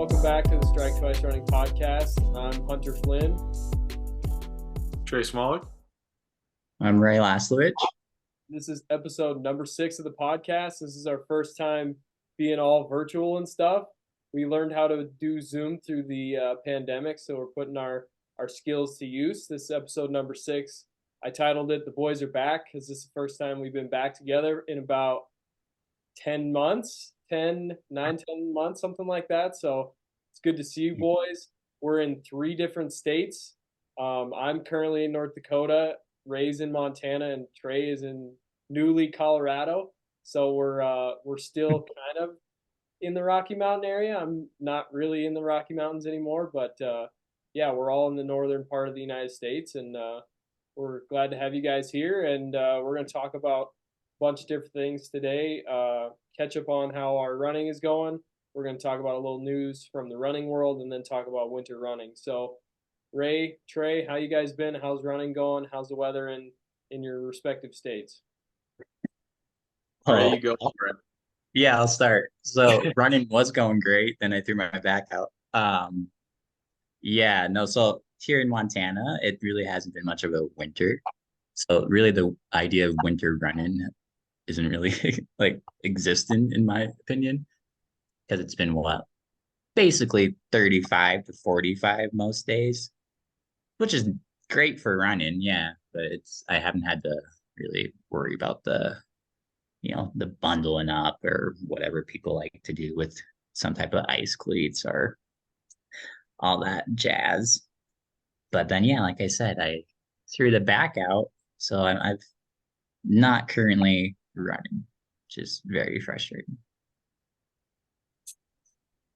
welcome back to the Strike Twice Running podcast. I'm Hunter Flynn. Trey Smollack. I'm Ray Laslovich. This is episode number 6 of the podcast. This is our first time being all virtual and stuff. We learned how to do Zoom through the pandemic, so we're putting our skills to use. This is episode number 6. I titled it "The Boys Are Back" because this is the first time we've been back together in about 10 months, 10 months, something like that. So it's good to see you boys. We're in 3 different states. I'm currently in North Dakota, Ray's in Montana, and Trey is in Newly, Colorado. So we're still kind of in the Rocky Mountain area. I'm not really in the Rocky Mountains anymore, but yeah, we're all in the northern part of the United States, and we're glad to have you guys here. And we're going to talk about a bunch of different things today. Catch up on how our running is going. We're going to talk about a little news from the running world, and then talk about winter running. So, Ray, Trey, how you guys been? How's running going? How's the weather in your respective states? Ray, you go for it. Yeah, I'll start. So running was going great, then I threw my back out. So here in Montana, it really hasn't been much of a winter. So really the idea of winter running isn't really like existent in my opinion, because it's been basically 35 to 45 most days, which is great for running, yeah, but I haven't had to really worry about the bundling up or whatever people like to do with some type of ice cleats or all that jazz. But then, yeah, like I said, I threw the back out, so I've not currently running, which is very frustrating.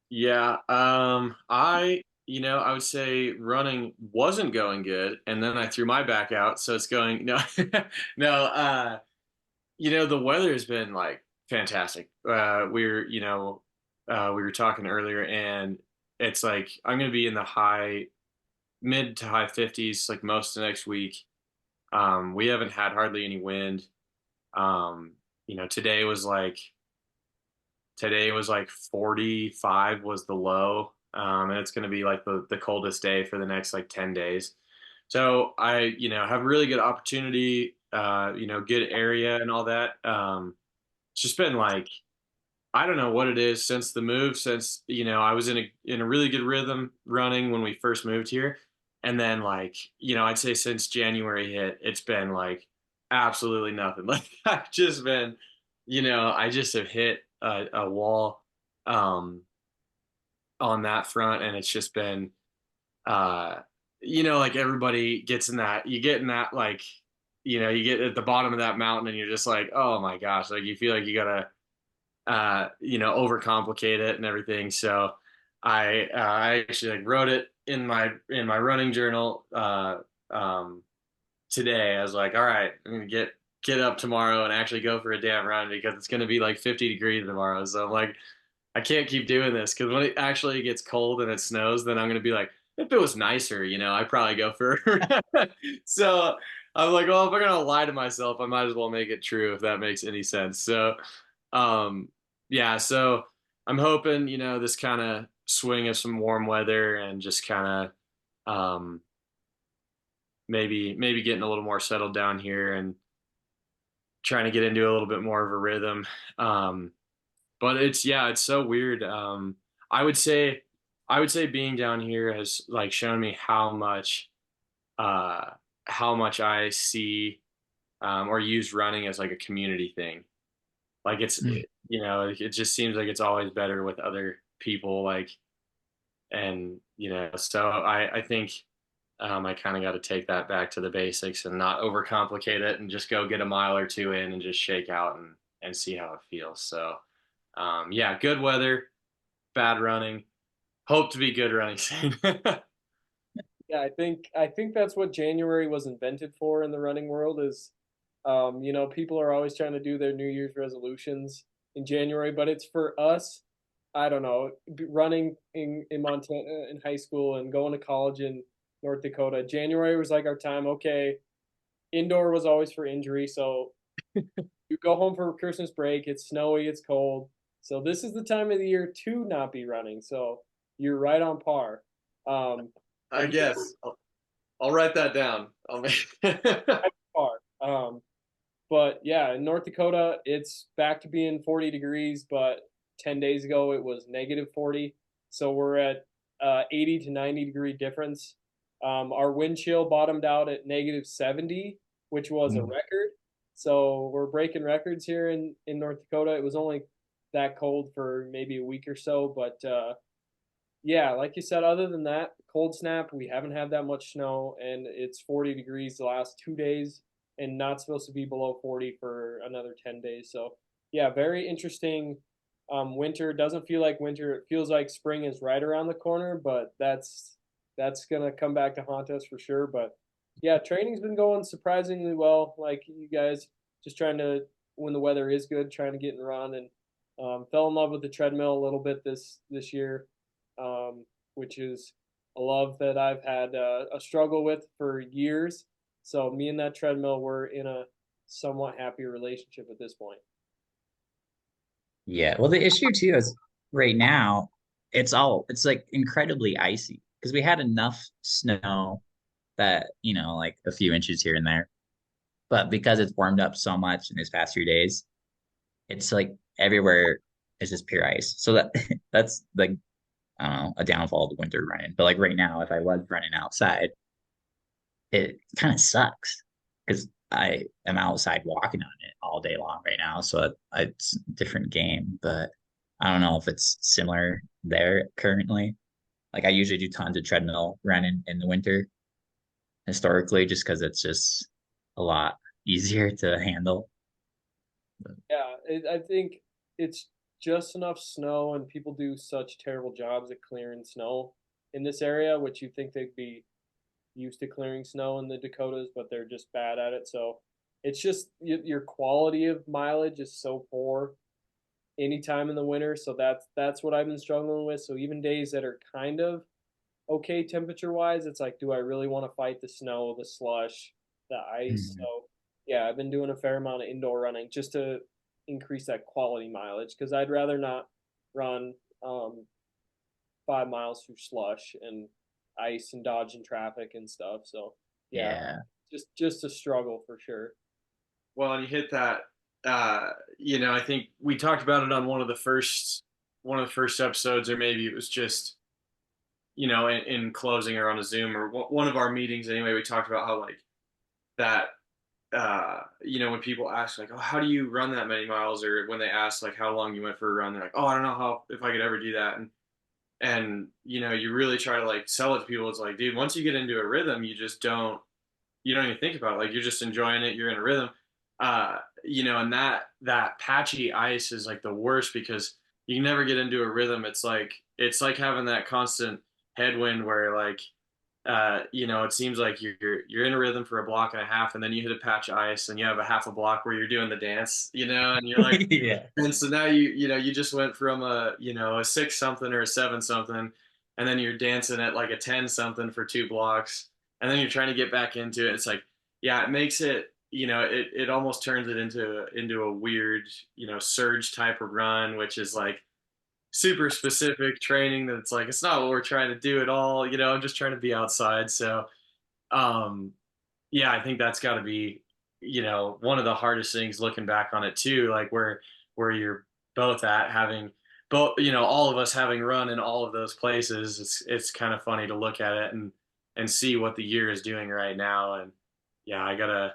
Yeah, I would say running wasn't going good, and then I threw my back out, so it's going no, no. The weather has been like fantastic. We were talking earlier, and it's like I'm gonna be in the mid to high 50s like most of next week. We haven't had hardly any wind. Um, today was like 45 was the low. And it's going to be like the coldest day for the next like 10 days. So have a really good opportunity, good area and all that. It's just been like, I don't know what it is since the move, since, I was in a really good rhythm running when we first moved here. And then like, I'd say since January hit, it's been like absolutely nothing. Like I've just been, I just have hit a wall um, on that front, and it's just been, uh, like everybody gets in that, you get in that like, you get at the bottom of that mountain, and you're just like, oh my gosh, like you feel like you gotta, overcomplicate it and everything. So I actually like wrote it in my running journal today. I was like, all right, I'm gonna get up tomorrow and actually go for a damn run because it's gonna be like 50 degrees tomorrow. So I'm like, I can't keep doing this because when it actually gets cold and it snows, then I'm gonna be like, if it was nicer, I'd probably go for. So I'm like, well, if I'm gonna lie to myself, I might as well make it true if that makes any sense. So, um, yeah, so I'm hoping, this kind of swing of some warm weather and just kind of maybe getting a little more settled down here and trying to get into a little bit more of a rhythm. But it's so weird. I would say I would say being down here has like shown me uh how much I see or use running as like a community thing. Like Mm. it just seems like it's always better with other people, like, and so I think I kind of got to take that back to the basics and not overcomplicate it and just go get a mile or two in and just shake out and see how it feels. So yeah, good weather, bad running. Hope to be good running soon. Yeah, I think that's what January was invented for in the running world is, people are always trying to do their New Year's resolutions in January, but it's for us. I don't know, running in Montana in high school and going to college in North Dakota. January was like our time. Okay, indoor was always for injury, so you go home for Christmas break. It's snowy, it's cold, so this is the time of the year to not be running. So you're right on par. I guess I'll write that down. Par. But yeah, in North Dakota, it's back to being 40 degrees, but 10 days ago it was negative 40. So we're at 80 to 90 degree difference. Our wind chill bottomed out at negative 70, which was a record. So we're breaking records here in North Dakota. It was only that cold for maybe a week or so, but yeah, like you said, other than that, cold snap, we haven't had that much snow, and it's 40 degrees the last 2 days, and not supposed to be below 40 for another 10 days. So, yeah, very interesting. Winter doesn't feel like winter. It feels like spring is right around the corner, but that's gonna come back to haunt us for sure. But yeah, training's been going surprisingly well. Like you guys, just trying to when the weather is good, trying to get and run, and fell in love with the treadmill a little bit this year, which is a love that I've had a struggle with for years. So me and that treadmill, we're in a somewhat happy relationship at this point. Yeah. Well, the issue too is right now it's like incredibly icy because we had enough snow that, like a few inches here and there. But because it's warmed up so much in these past few days, it's like everywhere is just pure ice. So that's like, I don't know, a downfall of the winter running. But like right now, if I was running outside, it kind of sucks because I am outside walking on it all day long right now. So it's a different game, but I don't know if it's similar there currently. Like I usually do tons of treadmill running in the winter historically, just because it's just a lot easier to handle. Yeah, I think it's just enough snow, and people do such terrible jobs at clearing snow in this area, which you think they'd be used to clearing snow in the Dakotas, but they're just bad at it. So it's just your quality of mileage is so poor anytime in the winter. So that's what I've been struggling with. So even days that are kind of okay temperature wise, it's like, do I really want to fight the snow, the slush, the ice? Mhm. So yeah, I've been doing a fair amount of indoor running just to increase that quality mileage because I'd rather not run 5 miles through slush and ice and dodging traffic and stuff. So yeah, Yeah. just a struggle for sure. Well, and you hit that. I think we talked about it on one of the first episodes, or maybe it was just in closing or on a Zoom or one of our meetings. Anyway, we talked about how like that. When people ask like, "Oh, how do you run that many miles?" or when they ask like how long you went for a run, they're like, "Oh, I don't know how if I could ever do that." And you really try to like sell it to people. It's like, dude, once you get into a rhythm, you don't even think about it. Like you're just enjoying it. You're in a rhythm. And that patchy ice is like the worst because you can never get into a rhythm. It's like having that constant headwind where like it seems like you're in a rhythm for a block and a half, and then you hit a patch of ice, and you have a half a block where you're doing the dance, and you're like, Yeah. and so now you just went from a 6 something or a 7 something, and then you're dancing at like a 10 something for 2 blocks, and then you're trying to get back into it. It's like, yeah, it makes it, it almost turns it into a weird, surge type of run, which is like super specific training that it's like it's not what we're trying to do at all. I'm just trying to be outside. So um yeah, I think that's got to be one of the hardest things looking back on it too, like where you're both at having both, all of us having run in all of those places. It's kind of funny to look at it and see what the year is doing right now. And yeah, I gotta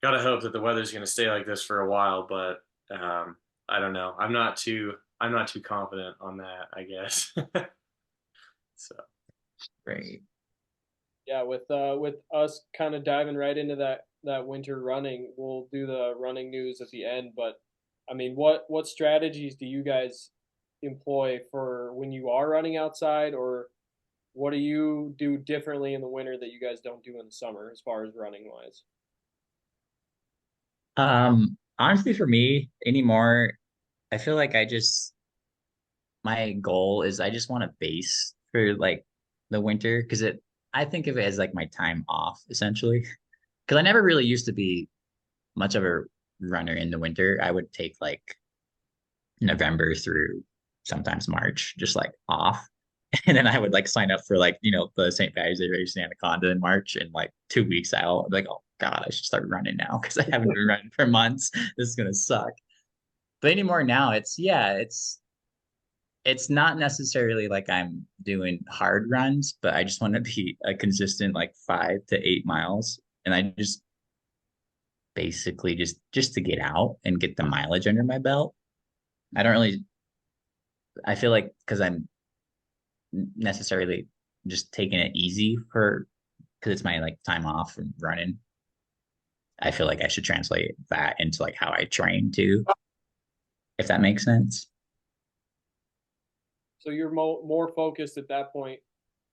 hope that the weather's going to stay like this for a while, but I don't know. I'm not too confident on that, I guess. So Right. Yeah, with us kind of diving right into that winter running, we'll do the running news at the end. But I mean, what strategies do you guys employ for when you are running outside, or what do you do differently in the winter that you guys don't do in the summer as far as running wise? Honestly, for me anymore, I feel like my goal is I just want a base for like the winter because I think of it as like my time off essentially. Because I never really used to be much of a runner in the winter. I would take like November through sometimes March just like off. And then I would like sign up for like, the St. Patty's Day race in Anaconda in March, and like 2 weeks out, I'm like, oh God, I should start running now because I haven't been running for months. This is gonna suck. But anymore now, it's not necessarily like I'm doing hard runs, but I just want to be a consistent like 5 to 8 miles. And I just basically just to get out and get the mileage under my belt. I don't really I feel like because I'm necessarily just taking it easy for because it's my like time off from running. I feel like I should translate that into like how I train too, if that makes sense. So you're more focused at that point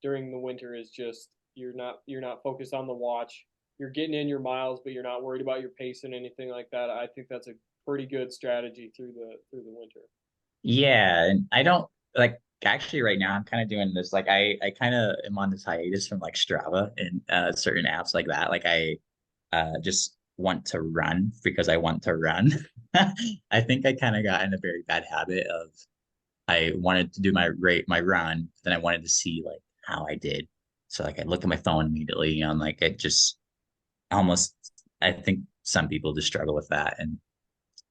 during the winter is just you're not focused on the watch. You're getting in your miles, but you're not worried about your pace and anything like that. I think that's a pretty good strategy through the winter. Yeah, and I don't like actually right now I'm kind of doing this like I kind of am on this hiatus from like Strava and certain apps like that. Like I just want to run because I want to run. I think I kind of got in a very bad habit of I wanted to do my run, then I wanted to see like how I did. So like I look at my phone immediately, and like it just almost I think some people just struggle with that. And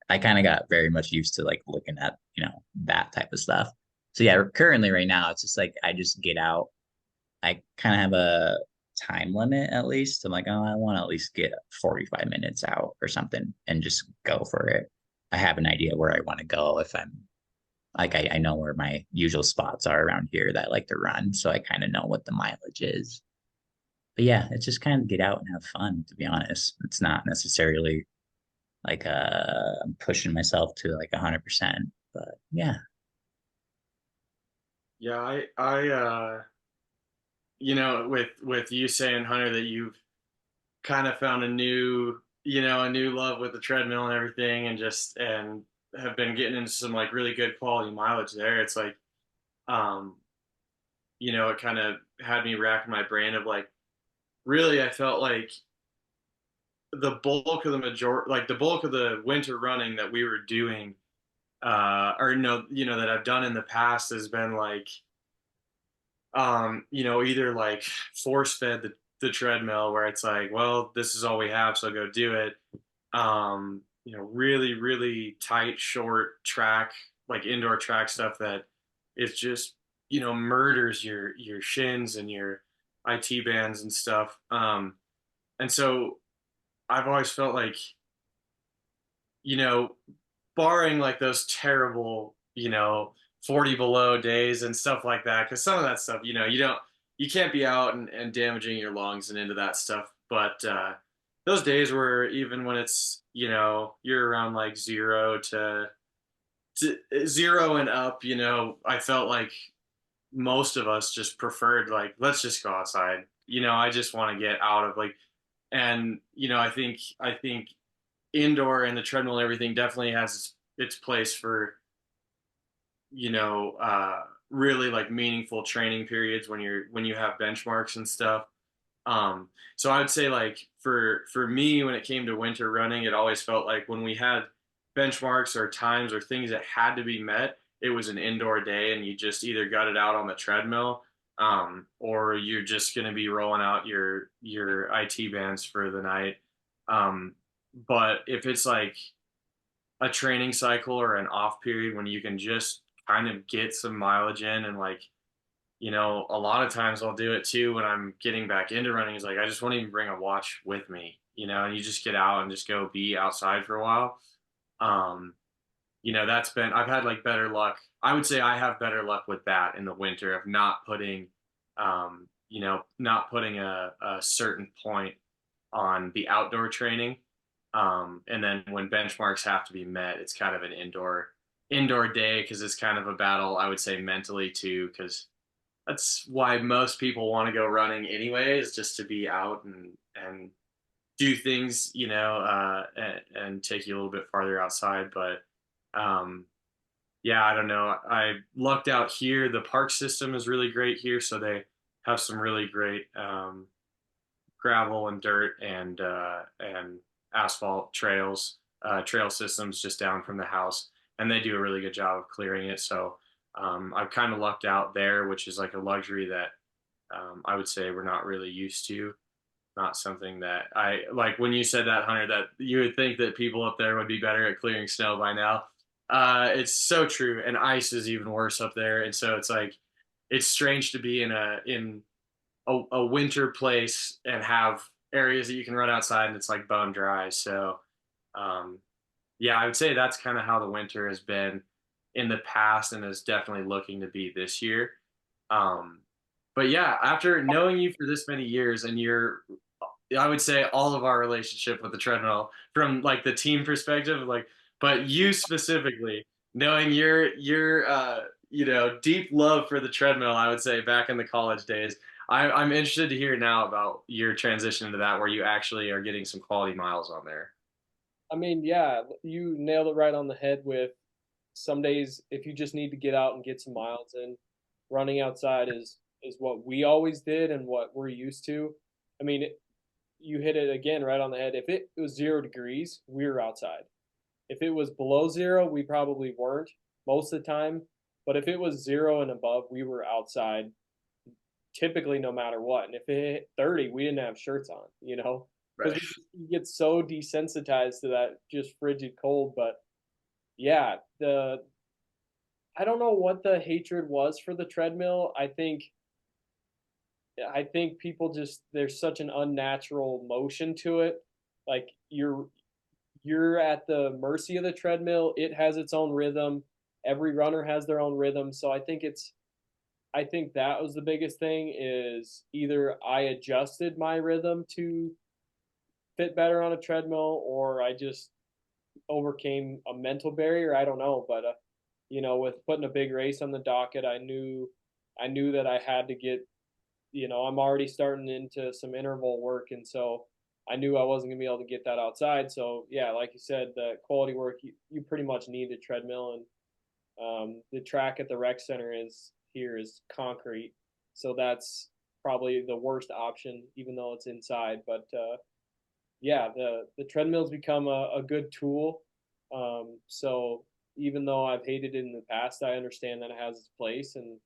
I kind of got very much used to like looking at, that type of stuff. So yeah, currently right now it's just like I just get out. I kind of have a time limit at least. I'm like, oh, I want to at least get 45 minutes out or something and just go for it. I have an idea where I want to go if I'm like I know where my usual spots are around here that I like to run. So I kind of know what the mileage is. But yeah, it's just kind of get out and have fun, to be honest. It's not necessarily like I'm pushing myself to like 100%. But yeah. Yeah, with you saying, Hunter, that you've kind of found a new love with the treadmill and everything, and have been getting into some like really good quality mileage there. It's like, um, it kind of had me racking my brain of like, really, I felt like the bulk of the winter running that we were doing, or no, that I've done in the past has been like, either like force fed the treadmill where it's like, well, this is all we have, so go do it. Really, really tight, short track, like indoor track stuff that is just, murders your shins and your IT bands and stuff. And so I've always felt like, you know, barring like those terrible, 40 below days and stuff like that, because some of that stuff, you can't be out and damaging your lungs and into that stuff. But those days where even when it's, you're around like to zero and up, I felt like most of us just preferred like, let's just go outside. I just want to get out of like, and I think indoor and the treadmill and everything definitely has its place for really like meaningful training periods when you have benchmarks and stuff. So I would say like for me when it came to winter running, it always felt like when we had benchmarks or times or things that had to be met, it was an indoor day and you just either got it out on the treadmill, or you're just going to be rolling out your IT bands for the night. Um, but if it's like a training cycle or an off period when you can just kind of get some mileage in and like, a lot of times I'll do it too when I'm getting back into running is like I just won't even bring a watch with me, and you just get out and just go be outside for a while. Um, that's been I've had like better luck. I would say I have better luck with that in the winter of not putting a certain point on the outdoor training. And then when benchmarks have to be met, it's kind of an indoor day because it's kind of a battle, I would say mentally too, because that's why most people want to go running anyways, just to be out and do things, and take you a little bit farther outside. But um, yeah, I don't know. I lucked out here. The park system is really great here, so they have some really great gravel and dirt and asphalt trail systems just down from the house, and they do a really good job of clearing it. So I've kind of lucked out there, which is like a luxury that I would say we're not really used to. Not something that I like when you said that, Hunter, that you would think that people up there would be better at clearing snow by now. It's so true, and ice is even worse up there. And so it's like it's strange to be in a winter place and have areas that you can run outside and it's like bone dry. So um, yeah, I would say that's kind of how the winter has been in the past and is definitely looking to be this year. Um, but yeah, after knowing you for this many years and your, I would say all of our relationship with the treadmill from like the team perspective, like, but you specifically knowing your deep love for the treadmill, I would say back in the college days, I'm interested to hear now about your transition into that where you actually are getting some quality miles on there. I mean, yeah, you nailed it right on the head with some days if you just need to get out and get some miles in, running outside is what we always did and what we're used to. I mean, you hit it again right on the head. If it was 0 degrees, we were outside. If it was below zero, we probably weren't most of the time. But if it was zero and above, we were outside typically no matter what. And if it hit 30, we didn't have shirts on, because Right. we get so desensitized to that just frigid cold. But yeah, the I don't know what the hatred was for the treadmill. I think people just there's such an unnatural motion to it. Like you're at the mercy of the treadmill. It has its own rhythm. Every runner has their own rhythm. So I think that was the biggest thing is either I adjusted my rhythm to fit better on a treadmill or I just overcame a mental barrier. I don't know, but with putting a big race on the docket, I knew that I had to get. I'm already starting into some interval work, and so I knew I wasn't gonna be able to get that outside. So yeah, like you said, the quality work you pretty much need the treadmill, and the track at the rec center is concrete, so that's probably the worst option, even though it's inside. But yeah, the treadmill's become a good tool. So even though I've hated it in the past, I understand that it has its place, and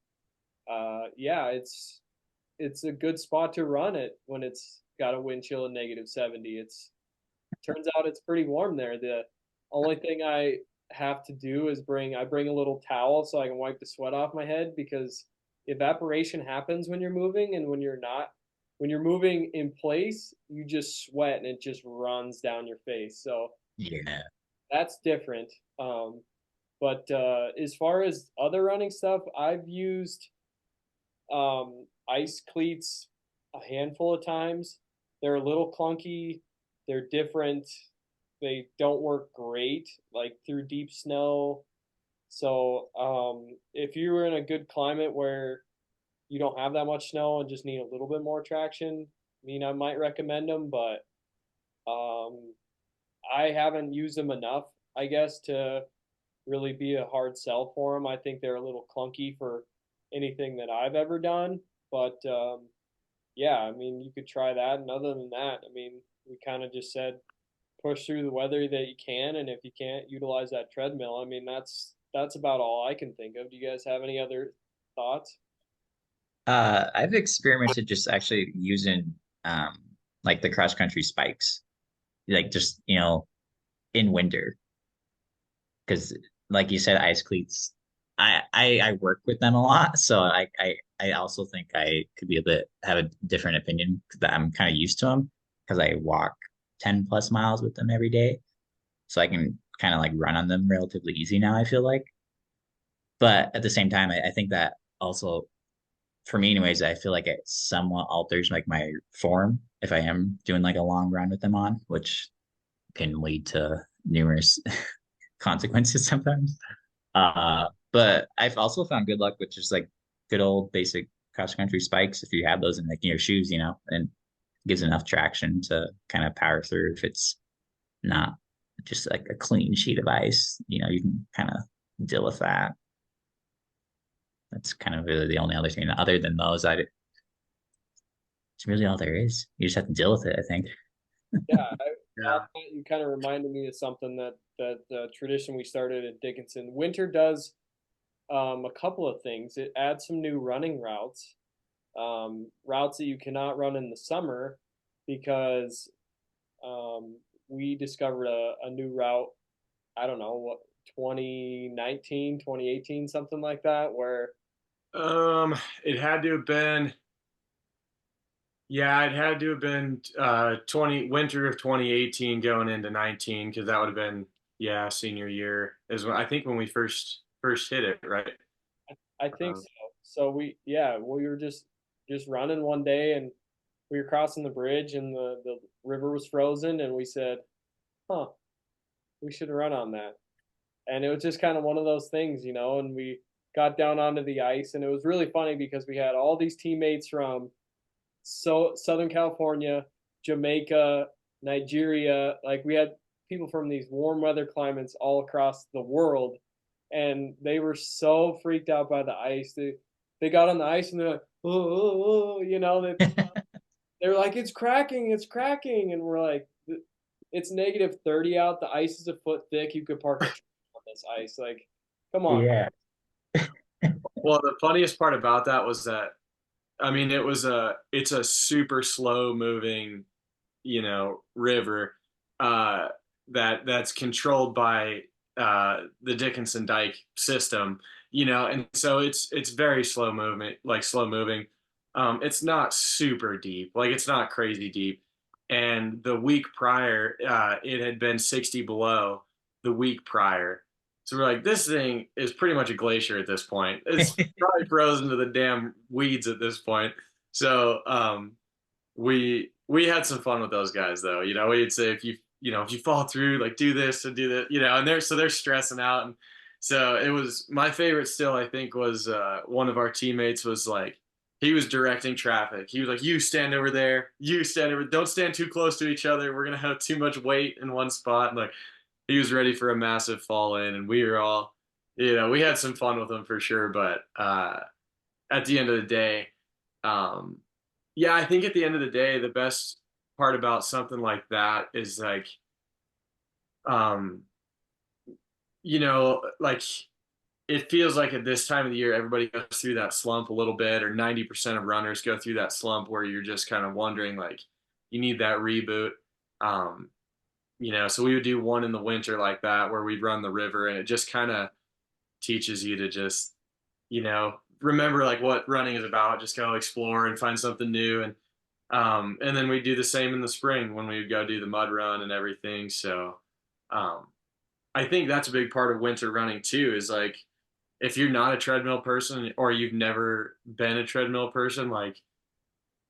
yeah, it's a good spot to run it when it's got a wind chill of -70. It's turns out it's pretty warm there. The only thing I have to do is bring a little towel so I can wipe the sweat off my head because evaporation happens when you're moving and when you're moving in place, you just sweat and it just runs down your face. So Yeah. that's different. But as far as other running stuff, I've used ice cleats a handful of times. They're a little clunky. They're different. They don't work great like through deep snow. So if you were in a good climate where you don't have that much snow and just need a little bit more traction, I mean, I might recommend them, but um, I haven't used them enough, I guess, to really be a hard sell for them. I think they're a little clunky for anything that I've ever done, but yeah, I mean, you could try that. And other than that, I mean, we kind of just said push through the weather that you can, and if you can't, utilize that treadmill. I mean, that's about all I can think of. Do you guys have any other thoughts? I've experimented just actually using um like the cross country spikes, like just in winter, because like you said, ice cleats. I work with them a lot, so I also think I could be a bit have a different opinion because I'm kind of used to them because I walk 10 plus miles with them every day, so I can kind of like run on them relatively easy now. I feel like, but at the same time, I think that also for me anyways, I feel like it somewhat alters like my form if I am doing like a long run with them on, which can lead to numerous consequences sometimes. But I've also found good luck with just like good old basic cross country spikes if you have those in like your shoes, and gives enough traction to kind of power through if it's not just like a clean sheet of ice. You can kind of deal with that. That's kind of really the only other thing. Other than those, it's really all there is. You just have to deal with it, I think. Yeah, Yeah. you kind of reminded me of something that tradition we started at Dickinson. Winter does a couple of things. It adds some new running routes, routes that you cannot run in the summer because um, we discovered a new route. I don't know what 2019, 2018, something like that, where Um, it had to have been, yeah, it had to have been 20 winter of 2018 going into 19 because that would have been, yeah, senior year is when I think when we first hit it, right? I think Um, so. So we were just running one day and we were crossing the bridge and the river was frozen and we said, huh, we should run on that. And it was just kind of one of those things, and we got down onto the ice and it was really funny because we had all these teammates from Southern California, Jamaica, Nigeria, like we had people from these warm weather climates all across the world and they were so freaked out by the ice. They got on the ice and they're like, oh, oh, oh, they're like, it's cracking, and we're like, it's negative 30 out. The ice is a foot thick. You could park a truck on this ice. Like, come on. Yeah. well, the funniest part about that was that I mean it's a super slow moving, river uh, that's controlled by the Dickinson Dike system, and so it's very slow movement, like slow moving. It's not super deep, like it's not crazy deep. And the week prior, it had been 60 below the week prior. So we're like, this thing is pretty much a glacier at this point. It's probably frozen to the damn weeds at this point. So we had some fun with those guys though. We'd say if you fall through, like do this and do that, and they're stressing out. And so it was my favorite still, I think, was one of our teammates was like he was directing traffic. He was like, you stand over there, you stand over, don't stand too close to each other. We're gonna have too much weight in one spot. And like he was ready for a massive fall in, and we were all, we had some fun with him for sure. But at the end of the day, um, yeah, I think at the end of the day, the best part about something like that is like, um, like it feels like at this time of the year, everybody goes through that slump a little bit, or 90% of runners go through that slump where you're just kind of wondering, like, you need that reboot. Um, so we would do one in the winter like that where we'd run the river, and it just kind of teaches you to just, remember like what running is about, just go explore and find something new. And then we do the same in the spring when we would go do the mud run and everything. So um, I think that's a big part of winter running too, is like if you're not a treadmill person or you've never been a treadmill person, like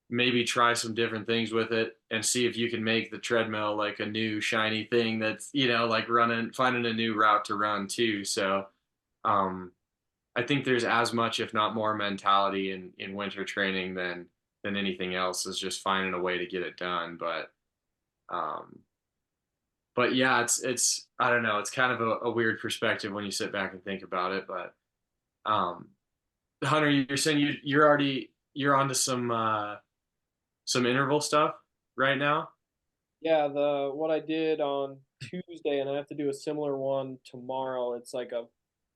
maybe try some different things with it and see if you can make the treadmill like a new shiny thing that's, like finding a new route to run too. So um, I think there's as much, if not more, mentality in winter training than anything else, is just finding a way to get it done. Um, but yeah, it's I don't know, it's kind of a weird perspective when you sit back and think about it. But um, Hunter, you're saying you're onto some interval stuff right now. Yeah, the what I did on Tuesday, and I have to do a similar one tomorrow. It's like a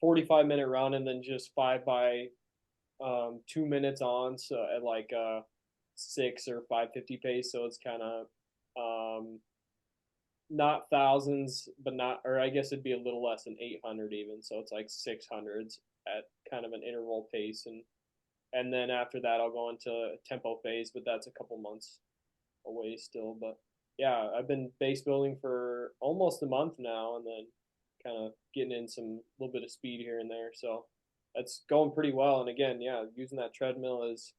45-minute run, and then just 5 by 2 minutes on, so at like 6 or 5:50 pace. So it's kind of um, not thousands, but not, or I guess it'd be a little less than 800 even. So it's like 600s at kind of an interval pace, and then after that I'll go into a tempo phase, but that's a couple months away still. But yeah, I've been base building for almost a month now, and then kind of getting in some little bit of speed here and there. So that's going pretty well. And again, yeah, using that treadmill is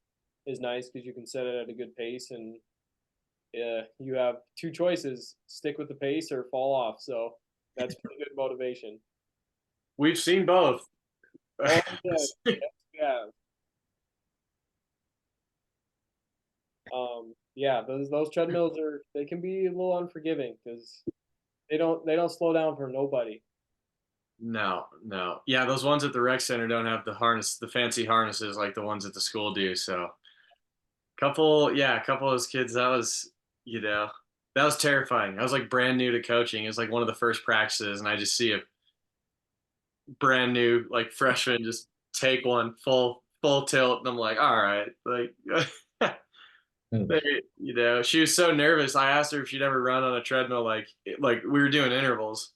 nice because you can set it at a good pace, and you have two choices: stick with the pace or fall off. So that's pretty good motivation. We've seen both. Oh yeah, yeah. Yeah, those treadmills they can be a little unforgiving because they don't slow down for nobody. No, no. Yeah, those ones at the rec center don't have the fancy harnesses like the ones at the school do. So, a couple of those kids, you know, that was terrifying. I was like brand new to coaching. It was like one of the first practices, and I just see a brand new like freshman just take one full tilt, and I'm like, all right, like. Ooh. She was so nervous. I asked her if she'd ever run on a treadmill, like we were doing intervals,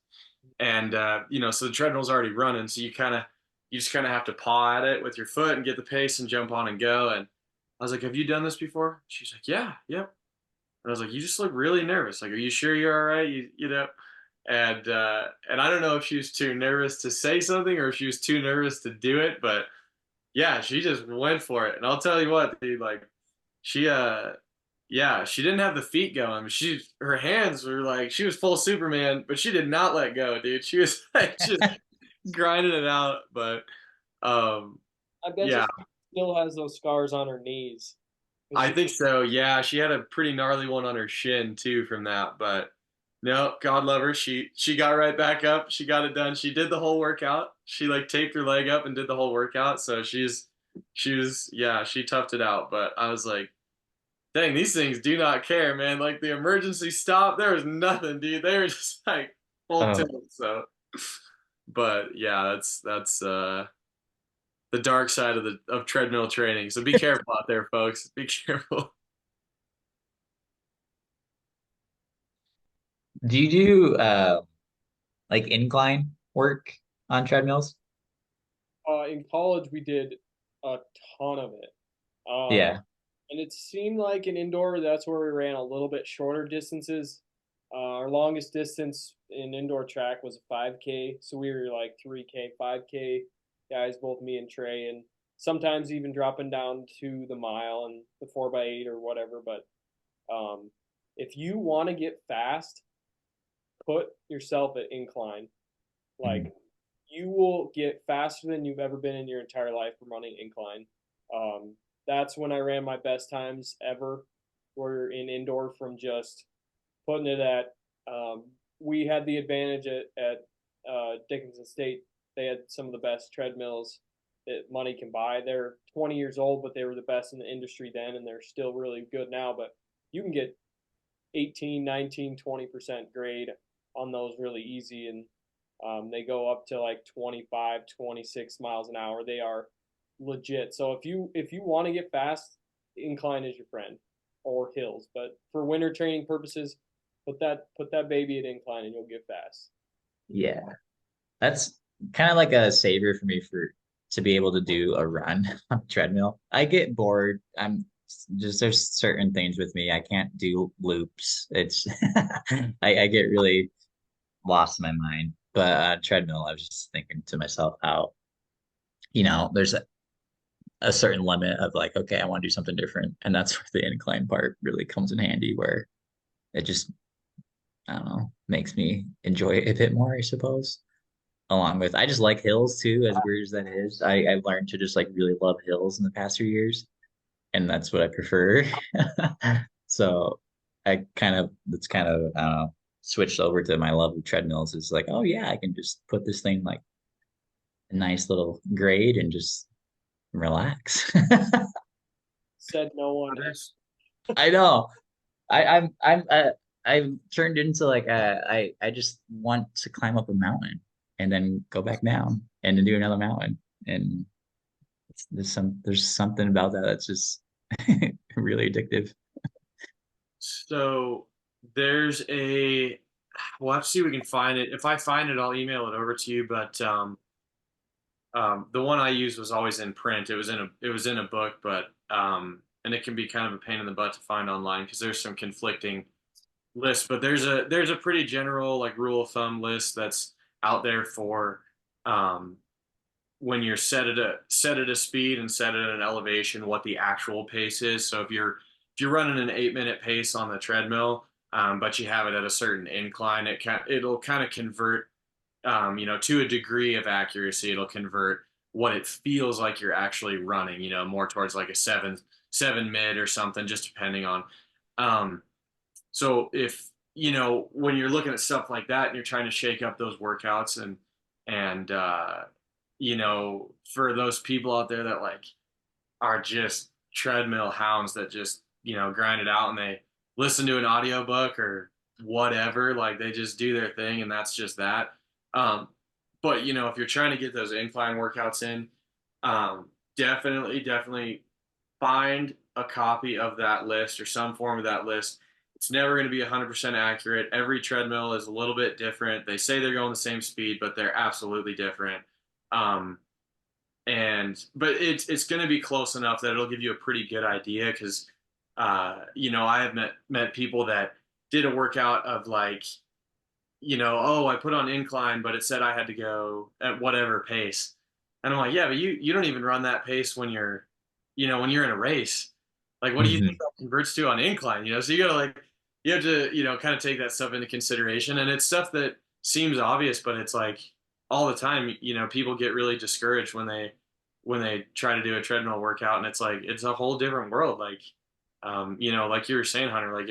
and so the treadmill's already running, so you just kind of have to paw at it with your foot and get the pace and jump on and go. And I was like, "Have you done this before?" She's like, "Yeah, yep." And I was like, "You just look really nervous. Like, are you sure you're all right? You know?" And I don't know if she was too nervous to say something or if she was too nervous to do it, but yeah, she just went for it. And I'll tell you what, dude, like she yeah, she didn't have the feet going. Her hands were like she was full Superman, but she did not let go, dude. She was like just grinding it out. But um I bet you yeah, she still has those scars on her knees. 'Cause I she, think so. Yeah, she had a pretty gnarly one on her shin too from that, but no, God love her. She got right back up. She got it done. She did the whole workout. She like taped her leg up and did the whole workout. So she was yeah, she toughed it out. But I was like, dang, these things do not care, man. Like the emergency stop, there was nothing, dude. They were just like full Oh, tilt. So, but yeah, that's the dark side of the treadmill training. So be careful out there, folks. Be careful. do you do like incline work on treadmills? in college, we did a ton of it. Yeah. And it seemed like in indoor, that's where we ran a little bit shorter distances. Our longest distance in indoor track was a 5K. So we were like 3K, 5K guys, both me and Trey, and sometimes even dropping down to the mile and the 4x8 or whatever. But um, if you want to get fast, put yourself at incline. Mhm. Like you will get faster than you've ever been in your entire life from running incline. Um, that's when I ran my best times ever. Were in indoor from just putting it at. Um, we had the advantage at Dickinson State. They had some of the best treadmills that money can buy. They're 20 years old, but they were the best in the industry then, and they're still really good now. But you can get 18, 19, 20% grade on those really easy, and they go up to like 25, 26 miles an hour. They are legit. So if you want to get fast, incline is your friend, or hills. But for winter training purposes, put that baby at incline and you'll get fast. Yeah. That's kind of like a savior for me for to be able to do a run on a treadmill. I get bored. I'm just there's certain things with me. I can't do loops. It's I get really lost in my mind. But treadmill, I was just thinking to myself how, there's a certain limit of like, okay, I want to do something different. And that's where the incline part really comes in handy, where it just, I don't know, makes me enjoy it a bit more, I suppose. Along with, I just like hills too, as weird as that is. I've learned to just like really love hills in the past few years, and that's what I prefer. So it's kind of, I don't know, switched over to my love of treadmills. It's like, oh yeah, I can just put this thing like a nice little grade and just relax. Said no one. I know. I've turned into like I just want to climb up a mountain and then go back down and then do another mountain. And there's something about that that's just really addictive. So there's a we'll have to see if we can find it. If I find it, I'll email it over to you. But the one I used was always in print. It was in a book, but and it can be kind of a pain in the butt to find online because there's some conflicting lists. But there's a pretty general like rule of thumb list that's out there for um, when you're set at a speed and set at an elevation, what the actual pace is. So if you're running an 8 minute pace on the treadmill, but you have it at a certain incline, it'll kind of convert to a degree of accuracy, it'll convert what it feels like you're actually running, more towards like a seven mid or something, just depending on. Um, so if when you're looking at stuff like that and you're trying to shake up those workouts and for those people out there that like are just treadmill hounds that just grind it out and they listen to an audiobook or whatever, like they just do their thing and that's just that. um, but if you're trying to get those incline workouts in, Definitely find a copy of that list or some form of that list. It's never going to be 100% accurate. Every treadmill is a little bit different. They say they're going the same speed, but they're absolutely different. Um, but it's going to be close enough that it'll give you a pretty good idea because I have met people that did a workout of like, oh, I put on incline, but it said I had to go at whatever pace. And I'm like, yeah, but you don't even run that pace when you're in a race. Like, what do you think Hmm. that converts to on incline? So you gotta like, you have to, kind of take that stuff into consideration. And it's stuff that seems obvious, but it's like all the time, people get really discouraged when they try to do a treadmill workout, and it's like it's a whole different world. Like, like you were saying, Hunter, like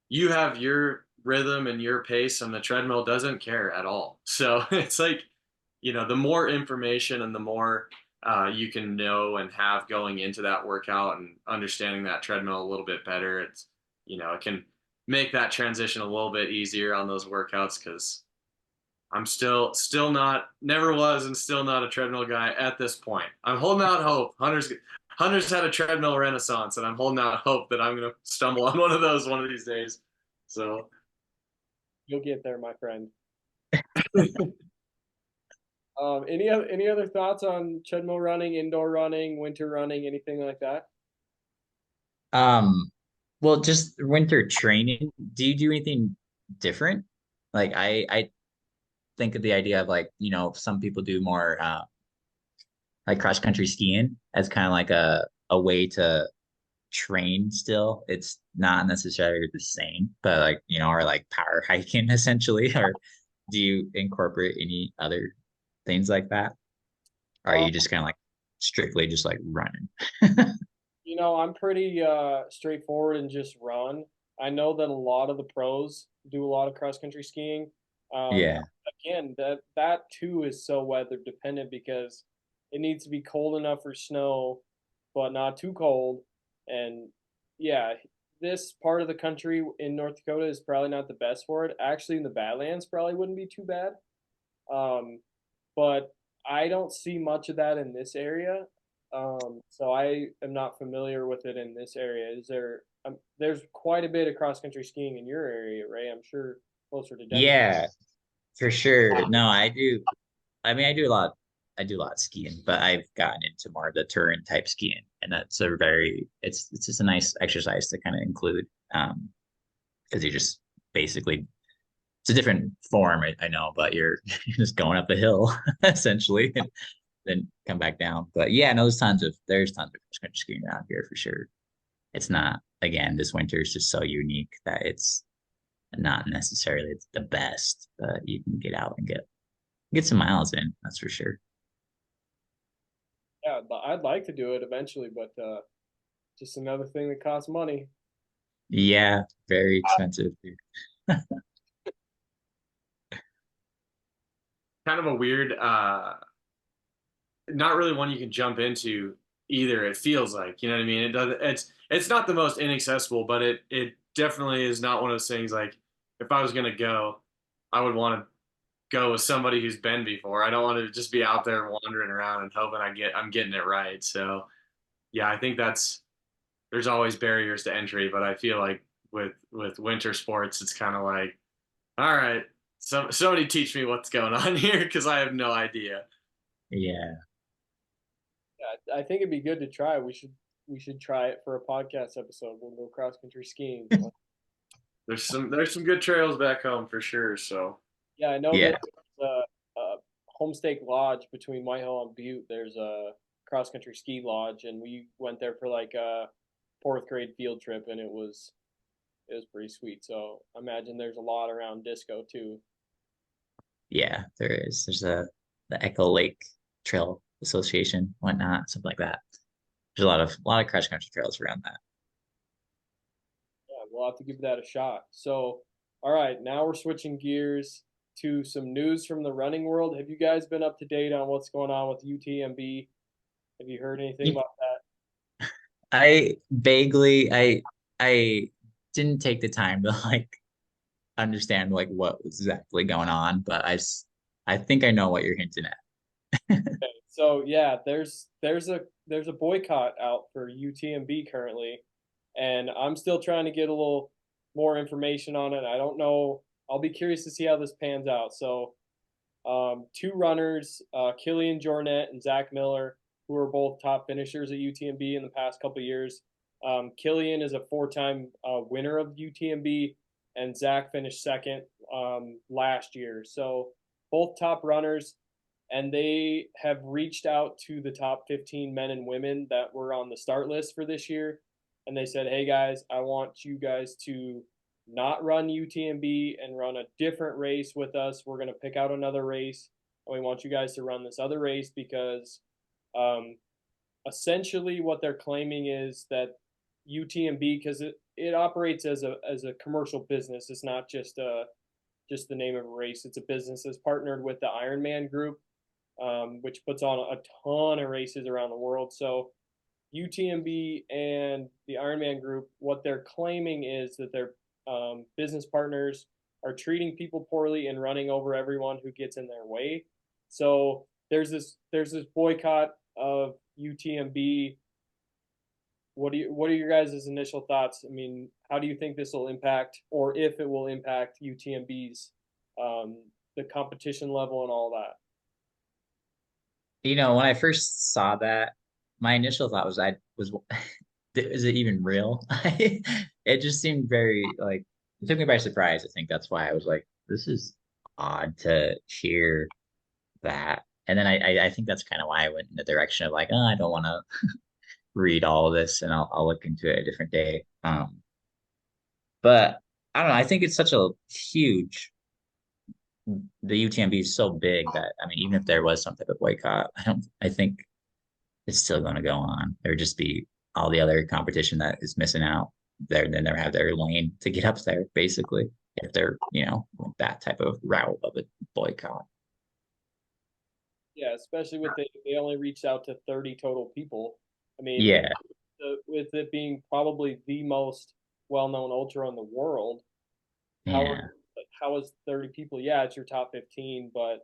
you have your rhythm and your pace, and the treadmill doesn't care at all. So it's like, the more information and the more you can know and have going into that workout and understanding that treadmill a little bit better, it can make that transition a little bit easier on those workouts because I'm still not, never was, and still not a treadmill guy at this point. I'm holding out hope. Hunter's had a treadmill renaissance, and I'm holding out hope that I'm gonna stumble on one of those one of these days. So You'll get there, my friend. Any other thoughts on treadmill running, indoor running, winter running, anything like that? Um, well, just winter training. Do you do anything different? Like I think of the idea of like, some people do more like cross country skiing as kind of like a way to train still. It's not necessarily the same, but like, or like power hiking essentially. Or do you incorporate any other things like that? Or are Uh, you just kind of like strictly just like running? I'm pretty straightforward and just run. I know that a lot of the pros do a lot of cross country skiing. Yeah. Again, that too is so weather dependent because it needs to be cold enough for snow, but not too cold. And yeah, this part of the country in North Dakota is probably not the best for it. Actually, in the Badlands, probably wouldn't be too bad. Um, but I don't see much of that in this area. So I am not familiar with it in this area. There's quite a bit of cross country skiing in your area, Ray. I'm sure closer to Denver. Yeah, for sure. No, I do. I mean, I do a lot of skiing, but I've gotten into more of the touring type skiing, and that's it's just a nice exercise to kind of include, because you just basically it's a different form, I know, but you're you're just going up a hill essentially, and then come back down. But yeah, no, there's tons of cross country skiing around here for sure. It's not again this winter is just so unique that it's not necessarily the best, but you can get out and get some miles in. That's for sure. Yeah, I'd like to do it eventually, but just another thing that costs money. Yeah, very expensive. kind of a weird, not really one you can jump into either. It feels like, you know what I mean? It does. It's not the most inaccessible, but it definitely is not one of those things. Like, if I was gonna go, I would want to go with somebody who's been before. I don't want to just be out there wandering around and hoping I'm getting it right. So yeah, I think there's always barriers to entry, but I feel like with winter sports, it's kind of like, all right, somebody teach me what's going on here because I have no idea. Yeah. Yeah, I think it'd be good to try. We should try it for a podcast episode. We'll go cross country skiing. There's some good trails back home for sure. So Yeah, I know that Yeah. a Homestake Lodge between Whitehall and Butte. There's a cross country ski lodge, and we went there for like a fourth grade field trip, and it was pretty sweet. So I imagine there's a lot around Disco too. Yeah, there is. There's the Echo Lake Trail Association, whatnot, something like that. There's a lot of cross country trails around that. Yeah, we'll have to give that a shot. So, all right, now we're switching gears to some news from the running world. Have you guys been up to date on what's going on with UTMB? Have you heard anything You- about that? I didn't take the time to like understand like what was exactly going on, but I think I know what you're hinting at. So yeah, there's a boycott out for UTMB currently, and I'm still trying to get a little more information on it. I don't know. I'll be curious to see how this pans out. So two runners, Killian Jornet and Zach Miller, who are both top finishers at UTMB in the past couple of years. Killian is a four-time winner of UTMB, and Zach finished second last year. So both top runners, and they have reached out to the top 15 men and women that were on the start list for this year. And they said, hey guys, I want you guys to not run UTMB and run a different race with us. We're going to pick out another race, and we want you guys to run this other race because um, essentially what they're claiming is that UTMB, because it operates as a commercial business. It's not just the name of a race. It's a business that's partnered with the Ironman group, which puts on a ton of races around the world. So UTMB and the Ironman group, what they're claiming is that their business partners are treating people poorly and running over everyone who gets in their way. So there's this boycott of UTMB. What are your guys' initial thoughts? I mean, how do you think this will impact, or if it will impact UTMB's the competition level and all that? When I first saw that, my initial thought was, is it even real? It just seemed very like it took me by surprise. I think that's why I was like, this is odd to hear that. And then I think that's kind of why I went in the direction of like, oh, I don't want to read all of this, and I'll look into it a different day. But I don't know. I think it's such a huge. The UTMB is so big that I mean, even if there was some type of boycott, I don't. I think it's still going to go on. There would just be all the other competition that is missing out. Then they have their lane to get up there, basically, if they're that type of route of a boycott. Yeah, especially with they only reached out to 30 total people. I mean, Yeah, with it being probably the most well-known ultra in the world, how are yeah. how is 30 people? Yeah, it's your top 15, but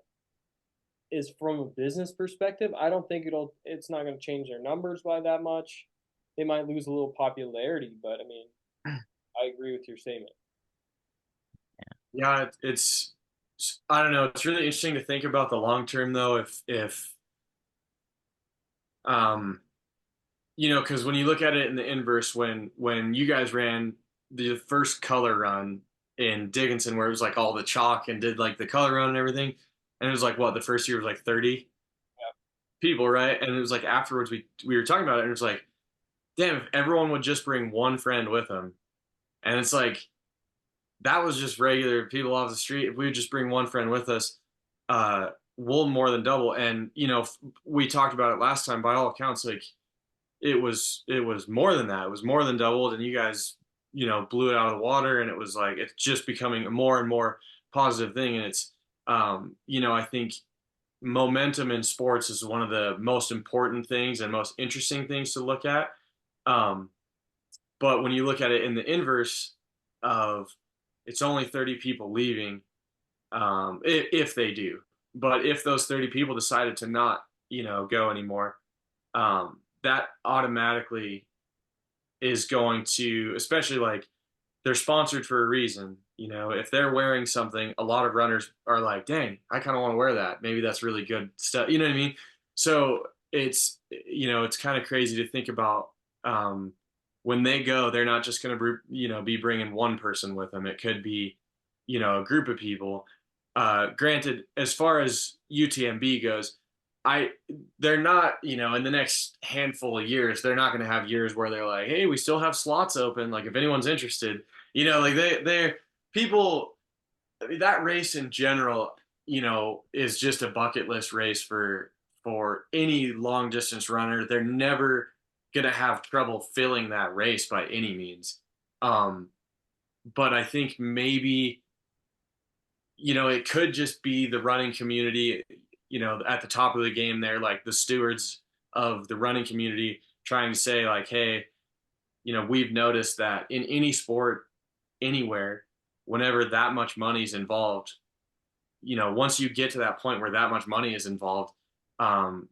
is from a business perspective, I don't think it's not going to change their numbers by that much. They might lose a little popularity, but I mean, I agree with your statement. Yeah, it's I don't know. It's really interesting to think about the long term though. If um because when you look at it in the inverse, when you guys ran the first color run in Dickinson, where it was like all the chalk and did like the color run and everything, and it was like what the first year was like 30 people, right? And it was like afterwards we were talking about it, and it was like, damn, if everyone would just bring one friend with them, and it's like that was just regular people off the street. If we would just bring one friend with us, we'll more than double. And we talked about it last time. By all accounts, like it was more than that. It was more than doubled, and you guys, blew it out of the water. And it was like it's just becoming a more and more positive thing. And it's, I think momentum in sports is one of the most important things and most interesting things to look at. Um, but when you look at it in the inverse of it's only 30 people leaving, if they do, but if those 30 people decided to not, go anymore, that automatically is going to, especially like they're sponsored for a reason. If they're wearing something, a lot of runners are like, dang, I kind of want to wear that. Maybe that's really good stuff. You know what I mean? So it's kind of crazy to think about. When they go, they're not just going to, be bringing one person with them. It could be, a group of people. Granted, as far as UTMB goes, I they're not, in the next handful of years, they're not going to have years where they're like, hey, we still have slots open. Like if anyone's interested, like they're people that race in general, is just a bucket list race for any long distance runner. They're never gonna have trouble filling that race by any means. Um, but I think maybe it could just be the running community, at the top of the game there, like the stewards of the running community trying to say like, hey, we've noticed that in any sport, anywhere, whenever that much money is involved, once you get to that point where that much money is involved, um,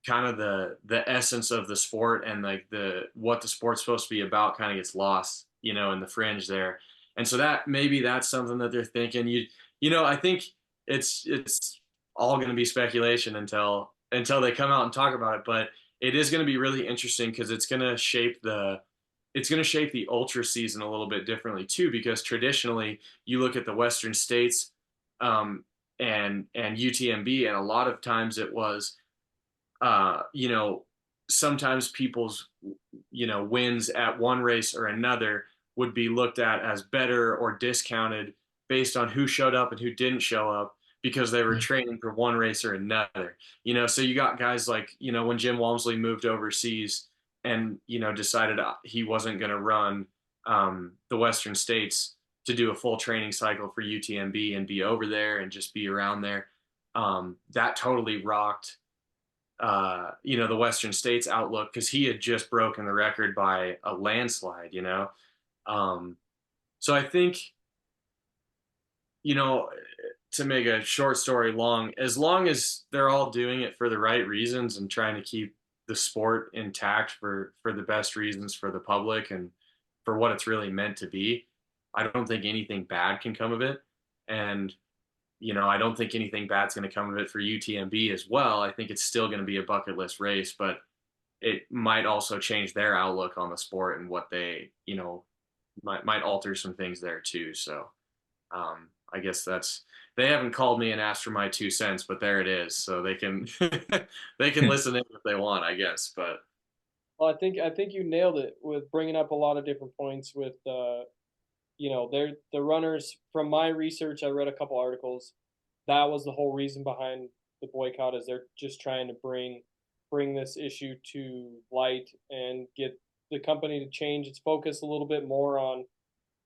kind of the essence of the sport and like the what the sport's supposed to be about kind of gets lost, in the fringe there. And so that maybe that's something that they're thinking. I think it's all going to be speculation until they come out and talk about it. But it is going to be really interesting because it's going to shape the ultra season a little bit differently too. Because traditionally, you look at the Western states, and UTMB, and a lot of times it was uh, you know, sometimes people's, wins at one race or another would be looked at as better or discounted based on who showed up and who didn't show up because they were training for one race or another. So you got guys like, when Jim Walmsley moved overseas and, decided he wasn't going to run the Western States to do a full training cycle for UTMB and be over there and just be around there. That totally rocked the Western States outlook because he had just broken the record by a landslide. Um, so I think, you know, to make a short story long, as long as they're all doing it for the right reasons and trying to keep the sport intact for the best reasons for the public and for what it's really meant to be, I don't think anything bad can come of it. And I don't think anything bad's going to come of it for UTMB as well. I think it's still going to be a bucket list race, but it might also change their outlook on the sport and what they, might alter some things there too. So I guess they haven't called me and asked for my 2 cents, but there it is. So they can they can listen in if they want, I guess. But Well, I think you nailed it with bringing up a lot of different points with they're the runners. From my research, I read a couple articles. That was the whole reason behind the boycott, is they're just trying to bring this issue to light and get the company to change its focus a little bit more on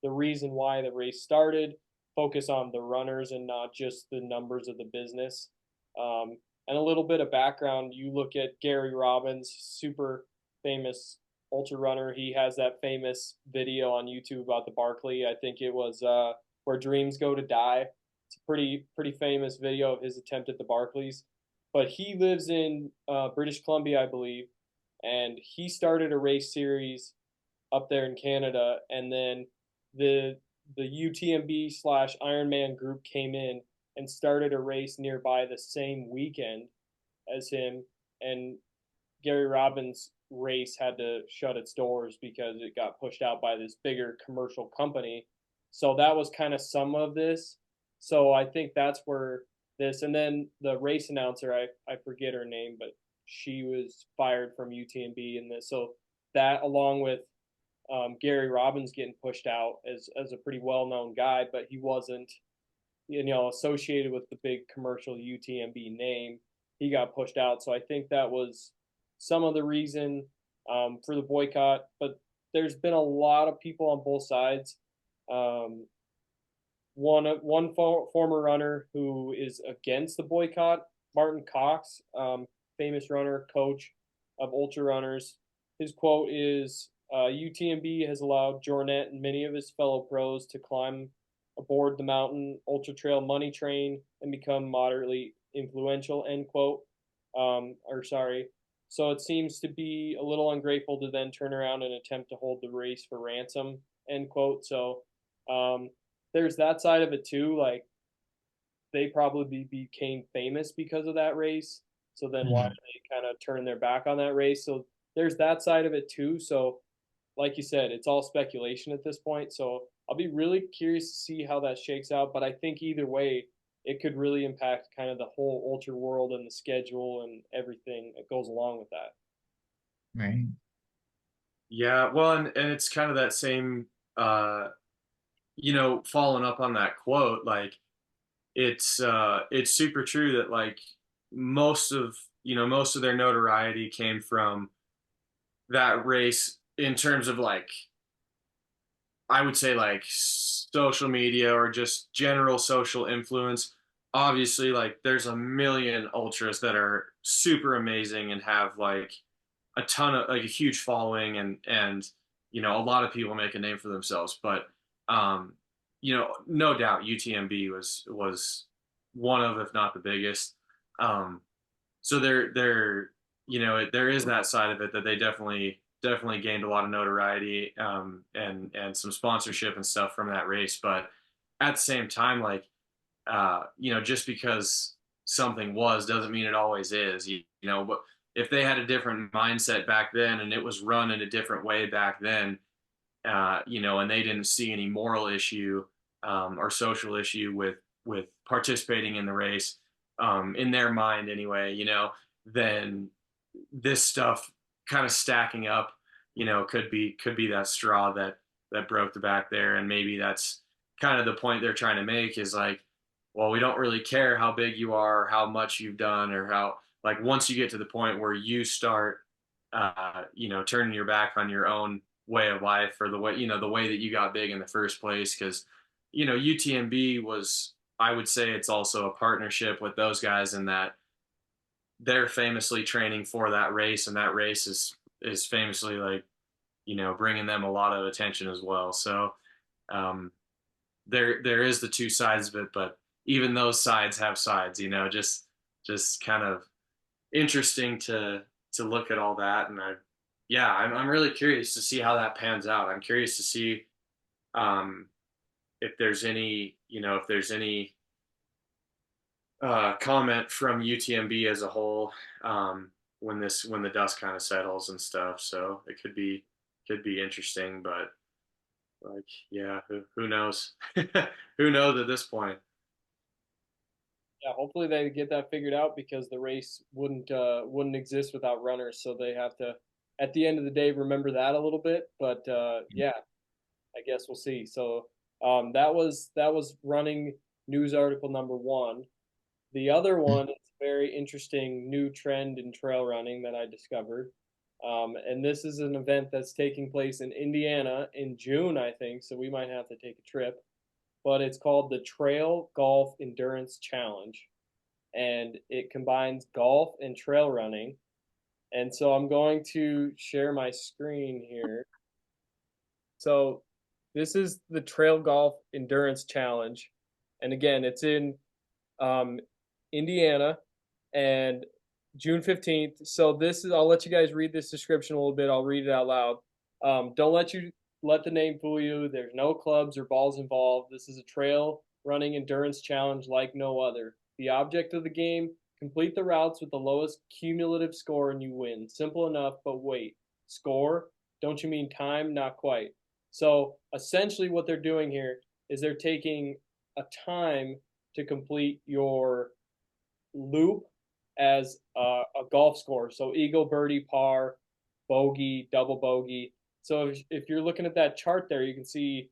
the reason why the race started, focus on the runners and not just the numbers of the business. And a little bit of background, you look at Gary Robbins, super famous ultra runner. He has that famous video on YouTube about the Barkley. I think it was Where Dreams Go to Die. It's a pretty famous video of his attempt at the Barkleys. But he lives in British Columbia, I believe, and he started a race series up there in Canada, and then the UTMB slash Ironman group came in and started a race nearby the same weekend as him, and Gary Robbins' race had to shut its doors because it got pushed out by this bigger commercial company. So that was kind of some of this. So I think that's where this, and then the race announcer, I forget her name, but she was fired from UTMB in this. So that, along with Gary Robbins getting pushed out as a pretty well known guy, but he wasn't associated with the big commercial UTMB name. He got pushed out, so I think that was some of the reason for the boycott. But there's been a lot of people on both sides. One former runner who is against the boycott, Martin Cox, famous runner, coach of ultra runners. His quote is, UTMB has allowed Jornet and many of his fellow pros to climb aboard the mountain ultra trail money train and become moderately influential, end quote. Or sorry. So it seems to be a little ungrateful to then turn around and attempt to hold the race for ransom, end quote. So there's that side of it too. Like, they probably became famous because of that race. So then why did they kind of turn their back on that race? So there's that side of it too. So like you said, it's all speculation at this point. So I'll be really curious to see how that shakes out. But I think either way, it could really impact kind of the whole ultra world and the schedule and everything that goes along with that. Right. yeah, well, and it's kind of that same, following up on that quote, like it's super true that like most of their notoriety came from that race in terms of like I would say like social media or just general social influence. Obviously, like there's a million ultras that are super amazing and have like a ton of like a huge following and a lot of people make a name for themselves. But no doubt UTMB was one of, if not the biggest. So they're there is that side of it that they definitely gained a lot of notoriety, and some sponsorship and stuff from that race. But at the same time, like, just because something was doesn't mean it always is. But if they had a different mindset back then and it was run in a different way back then, and they didn't see any moral issue, or social issue with participating in the race, in their mind anyway, then this stuff kind of stacking up, could be that straw that broke the back there. And maybe that's kind of the point they're trying to make, is like, well, we don't really care how big you are, or how much you've done, or how, like, once you get to the point where you start, turning your back on your own way of life, or the way that you got big in the first place. Because, UTMB was, I would say it's also a partnership with those guys, in that they're famously training for that race, and that race is famously, like, bringing them a lot of attention as well. So, um, there is the two sides of it, but even those sides have sides, just kind of interesting to look at all that. And I'm really curious to see how that pans out. I'm curious to see, um, if there's any comment from UTMB as a whole, when the dust kind of settles and stuff. So it could be interesting, but, like, yeah, who knows? Who knows at this point? Yeah, hopefully they get that figured out, because the race wouldn't exist without runners. So they have to, at the end of the day, remember that a little bit. But yeah, I guess we'll see. So that was running news article number one. The other one is a very interesting new trend in trail running that I discovered. And this is an event that's taking place in Indiana in June, I think. So we might have to take a trip. But it's called the Trail Golf Endurance Challenge. And it combines golf and trail running. And so I'm going to share my screen here. So this is the Trail Golf Endurance Challenge. And again, it's in um, Indiana, and June 15th. So this is, I'll let you guys read this description a little bit. I'll read it out loud. Don't let the name fool you. There's no clubs or balls involved. This is a trail running endurance challenge like no other. The object of the game: complete the routes with the lowest cumulative score and you win. Simple enough, but wait. Score? Don't you mean time? Not quite. So essentially what they're doing here is they're taking a time to complete your loop as a golf score. So eagle, birdie, par, bogey, double bogey. So if you're looking at that chart there, you can see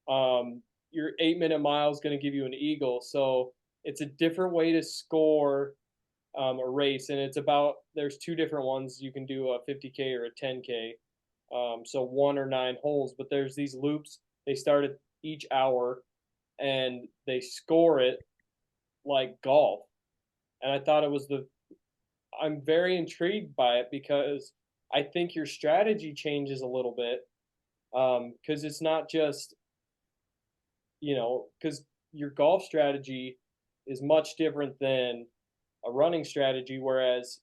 your 8 minute mile is going to give you an eagle. So it's a different way to score a race, and there's two different ones. You can do a 50K or a 10K. So 1 or 9 holes, but there's these loops. They start at each hour, and they score it like golf. And I thought I'm very intrigued by it, because I think your strategy changes a little bit, because it's not just, because your golf strategy is much different than a running strategy, whereas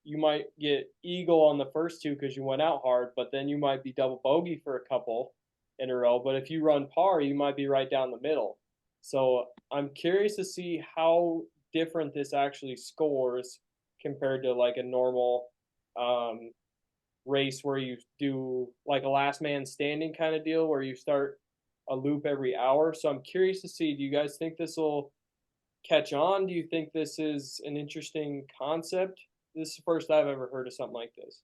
you might get eagle on the first two because you went out hard, but then you might be double bogey for a couple in a row. But if you run par, you might be right down the middle. So I'm curious to see how different this actually scores compared to like a normal um, race where you do like a last man standing kind of deal where you start a loop every hour. So I'm curious to see, do you guys think this will catch on? Do you think this is an interesting concept? This is the first I've ever heard of something like this.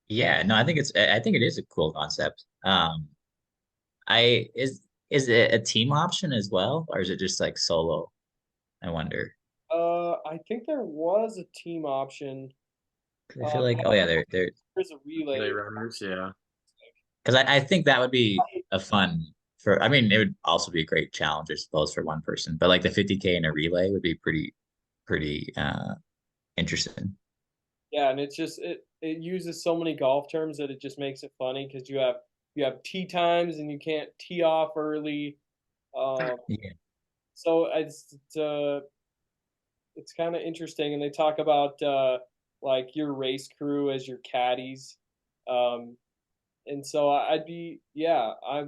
Yeah, no, I think it is a cool concept. I is it a team option as well, or is it just like solo? I wonder. I think there was a team option. 'Cause I feel like, oh yeah, they're There's a Relay relay. runners, yeah. because I think that would be a fun for. I mean, it would also be a great challenge, I suppose, for one person. But like the 50K in a relay would be pretty interesting. Yeah, and it's just it uses so many golf terms that it just makes it funny, because you have tee times and you can't tee off early. Um, Yeah. so it's kind of interesting, and they talk about like your race crew as your caddies, um, and so I'd be yeah, I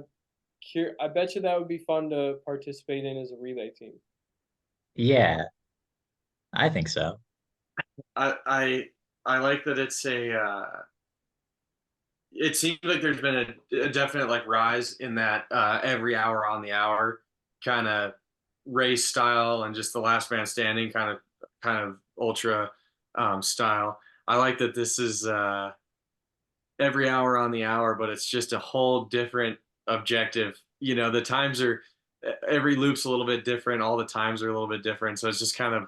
bet you that would be fun to participate in as a relay team. Yeah, I think so. I I I like that it's a. It seems like there's been a definite like rise in that every hour on the hour kind of race style and just the last man standing kind of ultra style. I like that this is every hour on the hour, but it's just a whole different objective. You know, the times are every loop's a little bit different. All the times are a little bit different. So it's just kind of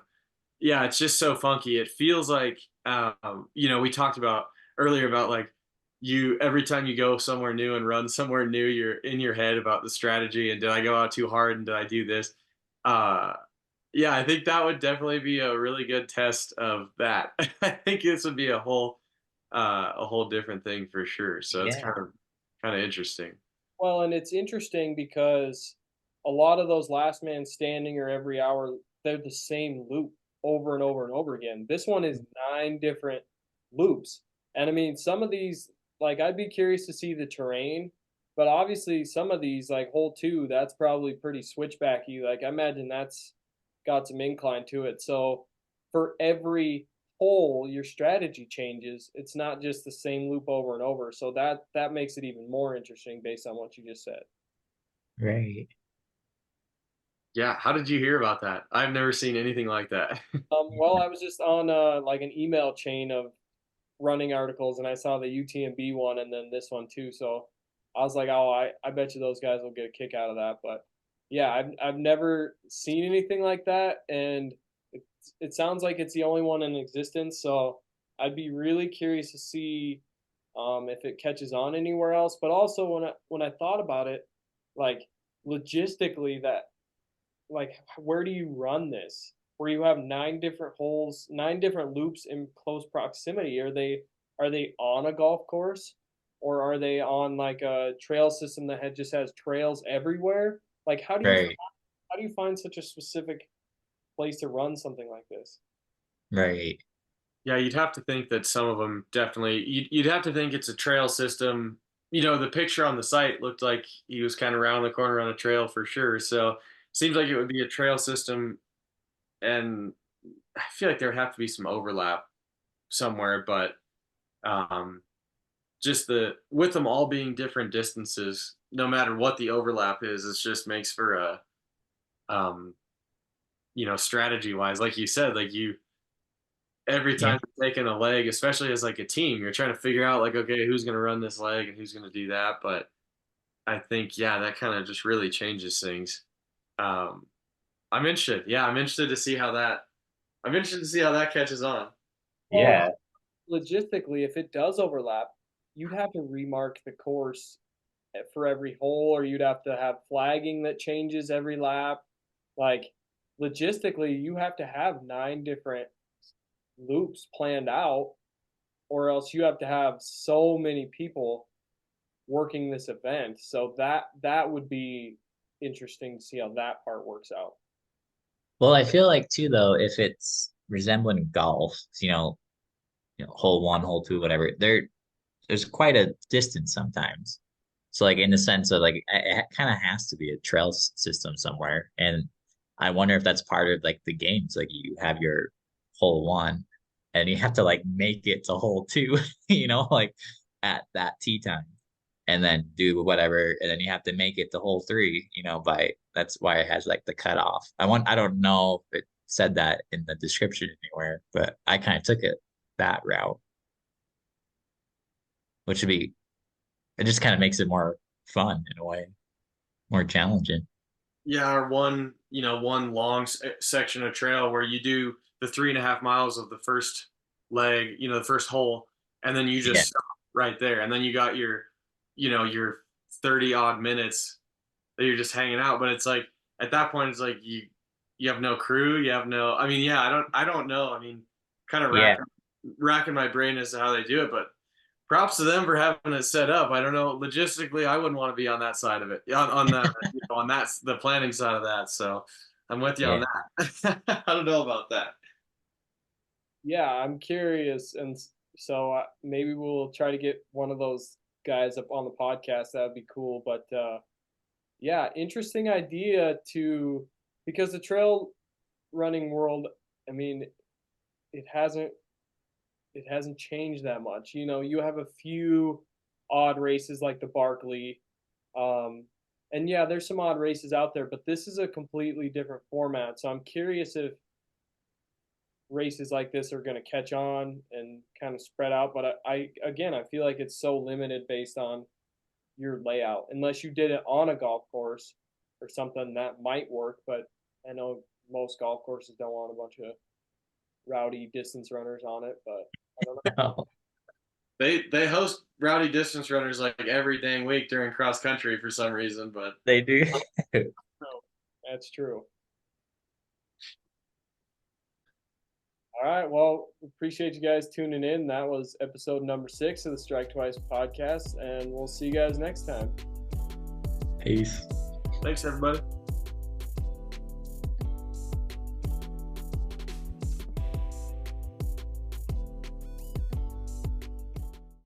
yeah, it's just so funky. It feels like we talked about earlier about like you every time you go somewhere new and run somewhere new, you're in your head about the strategy and did I go out too hard and did I do this? Uh, yeah, I think that would definitely be a really good test of that. I think this would be a whole different thing for sure. So it's Yeah. kind of interesting. Well, and it's interesting because a lot of those last man standing or every hour, they're the same loop over and over and over again. This one is 9 different loops. And I mean, some of these, like, I'd be curious to see the terrain, but obviously, some of these, like hole two, that's probably pretty switchbacky. Like, I imagine that's got some incline to it. So, for every hole, your strategy changes. It's not just the same loop over and over. So that makes it even more interesting based on what you just said. Right. Yeah, how did you hear about that? I've never seen anything like that. Well, I was just on like an email chain of running articles, and I saw the UTMB one and then this one too. So I was like, oh, I bet you those guys will get a kick out of that. But yeah, I've never seen anything like that, and it sounds like it's the only one in existence. So I'd be really curious to see if it catches on anywhere else. But also when I thought about it, like logistically, that like where do you run this? Where you have 9 different holes, 9 different loops in close proximity? Are they on a golf course, or are they on like a trail system that just has trails everywhere? Like Right. how do you find such a specific place to run something like this? Right. Yeah, you'd have to think that some of them definitely. You'd have to think it's a trail system. You know, the picture on the site looked like he was kind of around the corner on a trail for sure. So seems like it would be a trail system, and I feel like there would have to be some overlap somewhere. But um, just the with them all being different distances, no matter what the overlap is, it just makes for a um, strategy wise, like you said, like you every Yeah. time you're taking a leg, especially as like a team, you're trying to figure out like, okay, who's going to run this leg and who's going to do that. But I think, yeah, that kind of just really changes things. Um, I'm interested. Yeah, I'm interested to see how that catches on. Well, Yeah. logistically, if it does overlap, you'd have to remark the course for every hole, or you'd have to have flagging that changes every lap. Like logistically, you have to have 9 different loops planned out, or else you have to have so many people working this event. So that would be interesting to see how that part works out. Well, I feel like too though, if it's resembling golf, hole one, hole two, whatever, there's quite a distance sometimes. So like in the sense of like it kind of has to be a trail system somewhere. And I wonder if that's part of like the games. Like you have your hole one and you have to like make it to hole two, like at that tee time and then do whatever. And then you have to make it to hole three, by that's why it has like the cutoff. I don't know if it said that in the description anywhere, but I kind of took it that route, which would be it just kind of makes it more fun in a way, more challenging. Yeah, or one long section of trail where you do the 3.5 miles of the first leg, the first hole, and then you Yeah. just stop right there. And then you got your 30 odd minutes that you're just hanging out. But it's like at that point, it's like you have no crew, you have no. I mean, yeah, I don't know. I mean, kind of Yeah. racking my brain as to how they do it, but props to them for having it set up. I don't know logistically, I wouldn't want to be on that side of it, on the on that the planning side of that. So I'm with you on Yeah. that. I don't know about that. yeah, I'm curious, and so maybe we'll try to get one of those guys up on the podcast. That would be cool. But yeah, interesting idea to because the trail running world, I mean, it hasn't it hasn't changed that much. You know, you have a few odd races like the Barkley, and yeah, there's some odd races out there, but this is a completely different format. So I'm curious if races like this are going to catch on and kind of spread out. But I again, I feel like it's so limited based on your layout, unless you did it on a golf course or something that might work. But I know most golf courses don't want a bunch of rowdy distance runners on it, but I don't know. No, They host rowdy distance runners like every dang week during cross country for some reason, but they do. No, that's true. All right. Well, appreciate you guys tuning in. That was episode number 6 of the Strike Twice podcast, and we'll see you guys next time. Peace. thanks everybody.